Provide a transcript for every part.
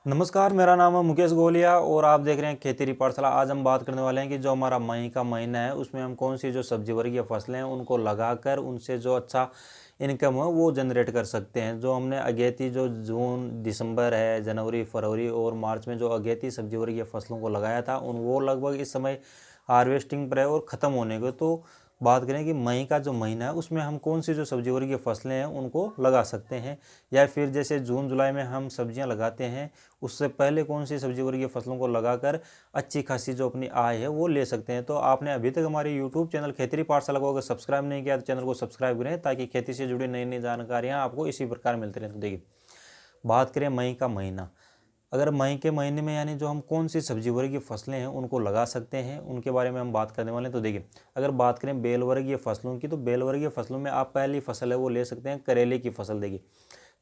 नमस्कार, मेरा नाम है मुकेश गोलिया और आप देख रहे हैं खेती पाठशाला। आज हम बात करने वाले हैं कि जो हमारा मई का महीना है उसमें हम कौन सी जो सब्जी वर्गीय फसलें हैं उनको लगाकर उनसे जो अच्छा इनकम है वो जनरेट कर सकते हैं। जो हमने अगेती जो जून दिसंबर है, जनवरी फरवरी और मार्च में जो अगेती सब्जी वर्गीय फसलों को लगाया था उन वो लगभग इस समय हार्वेस्टिंग पर है और ख़त्म होने को। तो बात करें कि मई का जो महीना है उसमें हम कौन सी जो सब्जी वर्गीय फसलें हैं उनको लगा सकते हैं, या फिर जैसे जून जुलाई में हम सब्जियां लगाते हैं उससे पहले कौन सी सब्जी वर्गीय फसलों को लगाकर अच्छी खासी जो अपनी आय है वो ले सकते हैं। तो आपने अभी तक हमारे यूट्यूब चैनल खेती पाठशाला को अगर सब्सक्राइब नहीं किया तो चैनल को सब्सक्राइब करें ताकि खेती से जुड़ी नई नई जानकारियाँ आपको इसी प्रकार मिलती रहें। तो देखिए, बात करें मई का महीना। अगर मई के महीने में यानी जो हम कौन सी सब्जी वर्गीय फसलें हैं उनको लगा सकते हैं उनके बारे में हम बात करने वाले हैं। तो देखिए, अगर बात करें बेल वर्गीय फसलों की, तो बेल वर्गीय फसलों में आप पहली फसल है वो ले सकते हैं करेले की फसल। देखिए,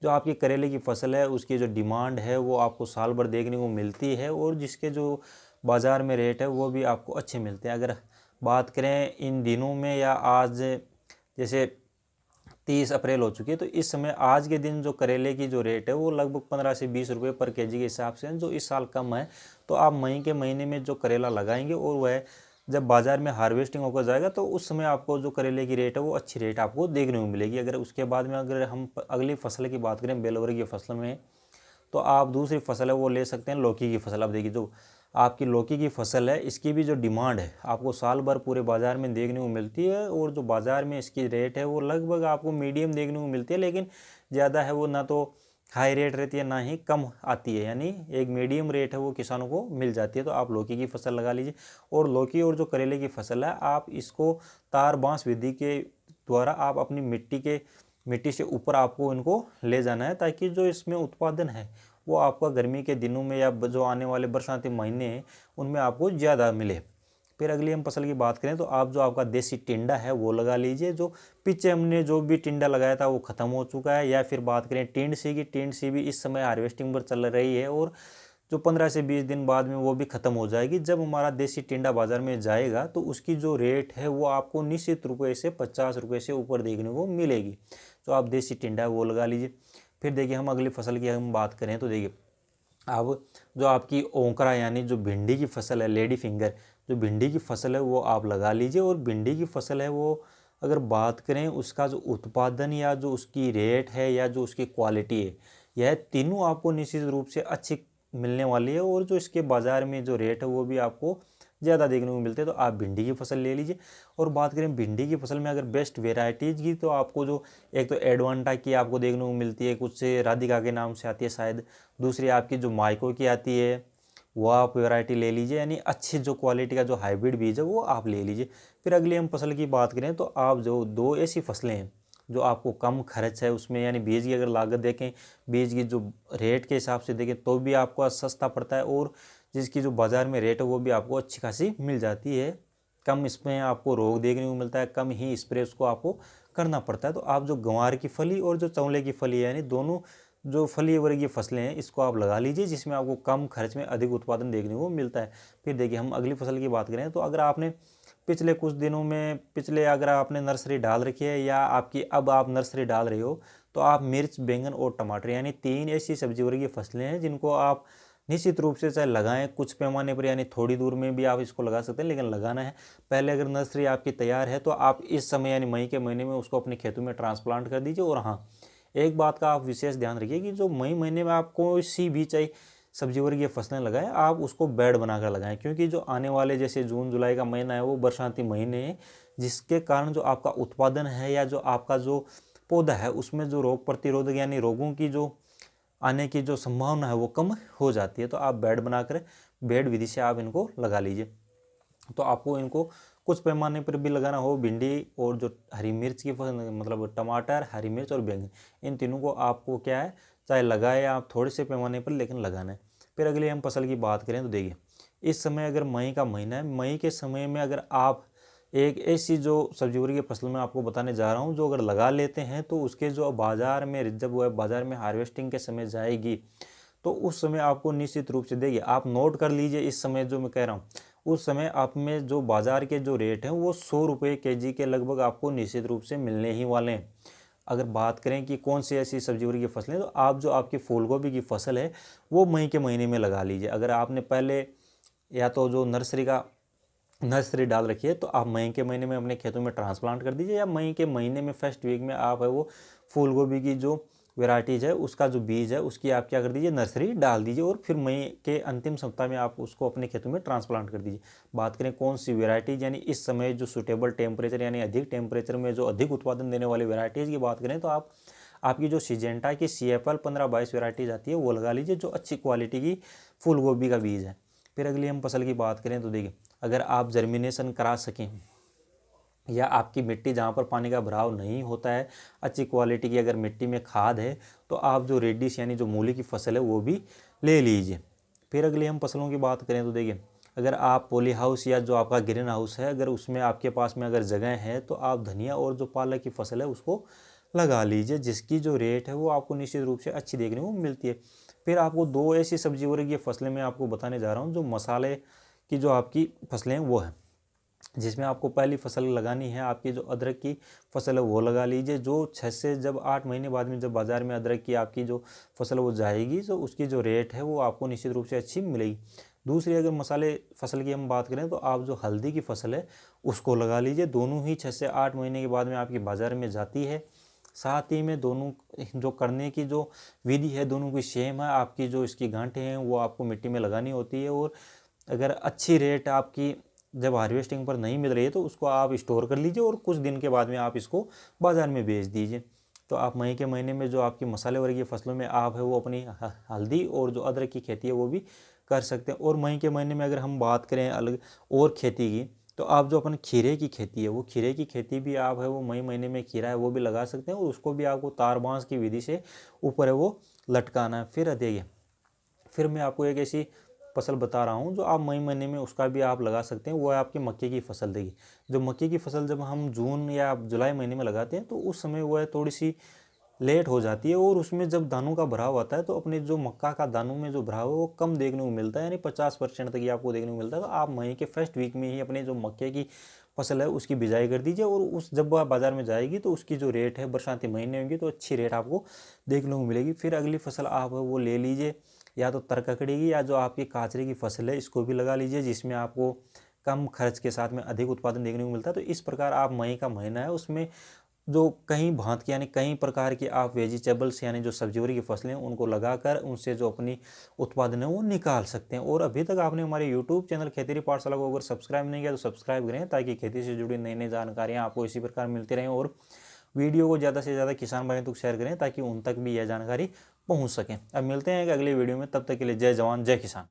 जो आपकी करेले की फसल है उसकी जो डिमांड है वो आपको साल भर देखने को मिलती है और जिसके जो बाज़ार में रेट है वो भी आपको अच्छे मिलते हैं। अगर बात करें इन दिनों में या आज जैसे 30 अप्रैल हो चुकी है, तो इस समय आज के दिन जो करेले की जो रेट है वो लगभग 15 से 20 रुपये पर केजी के हिसाब से है, जो इस साल कम है। तो आप मई के महीने में जो करेला लगाएंगे और वह जब बाज़ार में हार्वेस्टिंग होकर जाएगा तो उस समय आपको जो करेले की रेट है वो अच्छी रेट आपको देखने को मिलेगी। अगर उसके बाद में अगर हम अगली फसल की बात करें बेल वर्गीय फसल में, तो आप दूसरी फसल है वो ले सकते हैं लौकी की फसल। अब देखिए, जो आपकी लौकी की फसल है इसकी भी जो डिमांड है आपको साल भर पूरे बाज़ार में देखने को मिलती है और जो बाज़ार में इसकी रेट है वो लगभग आपको मीडियम देखने को मिलती है, लेकिन ज़्यादा है वो ना तो हाई रेट रहती है ना ही कम आती है, यानी एक मीडियम रेट है वो किसानों को मिल जाती है। तो आप लौकी की फसल लगा लीजिए। और लौकी और जो करेले की फसल है आप इसको तार बांस विधि के द्वारा आप अपनी मिट्टी से ऊपर आपको इनको ले जाना है ताकि जो इसमें उत्पादन है वो आपका गर्मी के दिनों में या जो आने वाले बरसाती महीने हैं उनमें आपको ज़्यादा मिले। फिर अगली हम फसल की बात करें तो आप जो आपका देसी टिंडा है वो लगा लीजिए। जो पीछे हमने जो भी टिंडा लगाया था वो ख़त्म हो चुका है। या फिर बात करें टिंड सी की, टिंड सी भी इस समय हार्वेस्टिंग पर चल रही है और जो 15 से 20 दिन बाद में वो भी ख़त्म हो जाएगी। जब हमारा देसी टिंडा बाज़ार में जाएगा तो उसकी जो रेट है वो आपको निश्चित रुपये से 50 रुपये से ऊपर देखने को मिलेगी। तो आप देसी टिंडा है वो लगा लीजिए। फिर देखिए, हम अगली फसल की हम बात करें तो देखिए, अब जो आपकी ओंकरा यानी जो भिंडी की फसल है, लेडी फिंगर, जो भिंडी की फसल है वो आप लगा लीजिए। और भिंडी की फसल है वो अगर बात करें उसका जो उत्पादन या जो उसकी रेट है या जो उसकी क्वालिटी है, यह तीनों आपको निश्चित रूप से अच्छी मिलने वाली है और जो इसके बाज़ार में जो रेट है वो भी आपको ज़्यादा देखने को मिलते हैं। तो आप भिंडी की फसल ले लीजिए। और बात करें भिंडी की फसल में अगर बेस्ट वेराइटीज़ की, तो आपको जो एक तो एडवांटा की आपको देखने को मिलती है, कुछ से राधिका के नाम से आती है शायद, दूसरी आपकी जो माइको की आती है वो आप वैरायटी ले लीजिए, यानी अच्छी जो क्वालिटी का जो हाइब्रिड बीज है वो आप ले लीजिए। फिर अगली हम फसल की बात करें तो आप जो दो ऐसी फसलें हैं जो आपको कम खर्च है उसमें, यानी बीज की अगर लागत देखें, बीज की जो रेट के हिसाब से देखें तो भी आपको सस्ता पड़ता है और जिसकी जो बाज़ार में रेट है वो भी आपको अच्छी खासी मिल जाती है। कम इसमें आपको रोग देखने को मिलता है, कम ही स्प्रे उसको आपको करना पड़ता है। तो आप जो गंवार की फली और जो चंवले की फली है, यानी दोनों जो फली वर्गीय फसलें हैं इसको आप लगा लीजिए, जिसमें आपको कम खर्च में अधिक उत्पादन देखने को मिलता है। फिर देखिए, हम अगली फसल की बात करें तो अगर आपने पिछले कुछ दिनों में अगर आपने नर्सरी डाल रखी है या आपकी अब आप नर्सरी डाल रहे हो, तो आप मिर्च, बैंगन और टमाटर यानी 3 ऐसी सब्जी वर्गीय फसलें हैं जिनको आप निश्चित रूप से चाहे लगाएं कुछ पैमाने पर, यानी थोड़ी दूर में भी आप इसको लगा सकते हैं, लेकिन लगाना है। पहले अगर नर्सरी आपकी तैयार है तो आप इस समय यानी मई के महीने में उसको अपने खेतों में ट्रांसप्लांट कर दीजिए। और हाँ, एक बात का आप विशेष ध्यान रखिए कि जो मई महीने में आप कोई भी चाहे सब्जी वर्गीय फसलें लगाएं, आप उसको बेड बनाकर लगाएं, क्योंकि जो आने वाले जैसे जून जुलाई का महीना है वो बरसाती महीने हैं, जिसके कारण जो आपका उत्पादन है या जो आपका जो पौधा है उसमें जो रोग प्रतिरोधक यानी रोगों की जो आने की जो संभावना है वो कम हो जाती है। तो आप बेड बनाकर बेड विधि से आप इनको लगा लीजिए। तो आपको इनको कुछ पैमाने पर भी लगाना हो, भिंडी और जो हरी मिर्च की फसल, मतलब टमाटर, हरी मिर्च और बैंगन, इन तीनों को आपको क्या है चाहे लगाए आप थोड़े से पैमाने पर, लेकिन लगाना है। फिर अगली हम फसल की बात करें तो देखिए, इस समय अगर मई का महीना है, मई के समय में अगर आप एक ऐसी जो सब्जी वर्गीय फसल में आपको बताने जा रहा हूँ जो अगर लगा लेते हैं तो उसके जो बाज़ार में जब वह बाज़ार में हार्वेस्टिंग के समय जाएगी तो उस समय आपको निश्चित रूप से देखिए, आप नोट कर लीजिए इस समय जो मैं कह रहा हूँ, उस समय आप में जो बाज़ार के जो रेट हैं वो 100 रुपये केजी के लगभग आपको निश्चित रूप से मिलने ही वाले हैं। अगर बात करें कि कौन सी ऐसी सब्जी वर्गीय फसलें, तो आप जो आपकी फूल गोभी की फसल है वो मई के महीने में लगा लीजिए। अगर आपने पहले या तो जो नर्सरी डाल रखी है तो आप मई के महीने में अपने खेतों में ट्रांसप्लांट कर दीजिए, या मई के महीने में फर्स्ट वीक में आप है वो फूल गोभी की जो वेराइटीज़ है उसका जो बीज है उसकी आप क्या कर दीजिए, नर्सरी डाल दीजिए, और फिर मई के अंतिम सप्ताह में आप उसको अपने खेतों में ट्रांसप्लांट कर दीजिए। बात करें कौन सी वेराइटीज़, यानी इस समय जो सूटेबल टेम्परेचर यानी अधिक टेम्परेचर में जो अधिक उत्पादन देने वाली वेराइटीज़ की बात करें, तो आपकी जो सिजेंटा की CFL 15-22 वेराइटीज़ आती है वो लगा लीजिए, जो अच्छी क्वालिटी की फूल गोभी का बीज है। फिर अगली हम फसल की बात करें तो देखिए, अगर आप जर्मिनेशन करा सकें या आपकी मिट्टी जहाँ पर पानी का भराव नहीं होता है, अच्छी क्वालिटी की अगर मिट्टी में खाद है, तो आप जो रेडिश यानी जो मूली की फसल है वो भी ले लीजिए। फिर अगली हम फसलों की बात करें तो देखिए, अगर आप पॉली हाउस या जो आपका ग्रीन हाउस है अगर उसमें आपके पास में अगर जगह है, तो आप धनिया और जो पालक की फसल है उसको लगा लीजिए, जिसकी जो रेट है वो आपको निश्चित रूप से अच्छी देखने को मिलती है। फिर आपको 2 ऐसी सब्जी वर्गीय फसलें मैं आपको बताने जा रहा हूँ जो मसाले की जो आपकी फसलें हैं वो है, जिसमें आपको पहली फसल लगानी है आपकी जो अदरक की फसल है वो लगा लीजिए, जो 6 से जब 8 महीने बाद में जब बाज़ार में अदरक की आपकी जो फसल वो जाएगी, तो उसकी जो रेट है वो आपको निश्चित रूप से अच्छी मिलेगी। दूसरी अगर मसाले फसल की हम बात करें, तो आप जो हल्दी की फसल है उसको लगा लीजिए, दोनों ही 6 से 8 महीने के बाद में आपकी बाज़ार में जाती है। साथ ही में दोनों जो करने की जो विधि है दोनों की सेम है, आपकी जो इसकी गांठें हैं वो आपको मिट्टी में लगानी होती है, और अगर अच्छी रेट आपकी जब हार्वेस्टिंग पर नहीं मिल रही है तो उसको आप स्टोर कर लीजिए और कुछ दिन के बाद में आप इसको बाज़ार में बेच दीजिए। तो आप मई के महीने में जो आपकी मसाले वर्गीय फसलों में आप है वो अपनी हल्दी और जो अदरक की खेती है वो भी कर सकते हैं। और मई के महीने में अगर हम बात करें अलग और खेती की, तो आप जो अपन खीरे की खेती है वो खीरे की खेती भी आप है वो मई महीने में खीरा है वो भी लगा सकते हैं, और उसको भी आपको तार बांस की विधि से ऊपर है वो लटकाना है। फिर देखिए, फिर मैं आपको एक ऐसी फसल बता रहा हूँ जो आप मई महीने में उसका भी आप लगा सकते हैं, वो है आपकी मक्के की फसल। देखिए, जो मक्के की फसल जब हम जून या जुलाई महीने में लगाते हैं तो उस समय वो है थोड़ी सी लेट हो जाती है, और उसमें जब दानों का भराव आता है तो अपने जो मक्का का दानों में जो भराव है वो कम देखने को मिलता है, यानी 50% तक ही आपको देखने को मिलता है। तो आप मई के फर्स्ट वीक में ही अपने जो मक्के की फसल है उसकी बिजाई कर दीजिए, और उस जब वह बाज़ार में जाएगी तो उसकी जो रेट है बरसाती महीने होंगी तो अच्छी रेट आपको देखने को मिलेगी। फिर अगली फसल आप वो ले लीजिए, या तो तरककड़ी की या जो आपकी काचरी की फसल है इसको भी लगा लीजिए, जिसमें आपको कम खर्च के साथ में अधिक उत्पादन देखने को मिलता है। तो इस प्रकार आप मई का महीना है उसमें जो कई भांत की यानी कई प्रकार की आप वेजिटेबल्स यानी जो सब्जियों की फसलें हैं उनको लगाकर उनसे जो अपनी उत्पादन है वो निकाल सकते हैं। और अभी तक आपने हमारे यूट्यूब चैनल खेती पाठशाला को अगर सब्सक्राइब नहीं किया तो सब्सक्राइब करें, ताकि खेती से जुड़ी नई नई जानकारियाँ आपको इसी प्रकार मिलती रहें, और वीडियो को ज़्यादा से ज़्यादा किसान भाइयों तक शेयर करें ताकि उन तक भी यह जानकारी पहुँच सकें। अब मिलते हैं एक अगली वीडियो में, तब तक के लिए जय जवान जय किसान।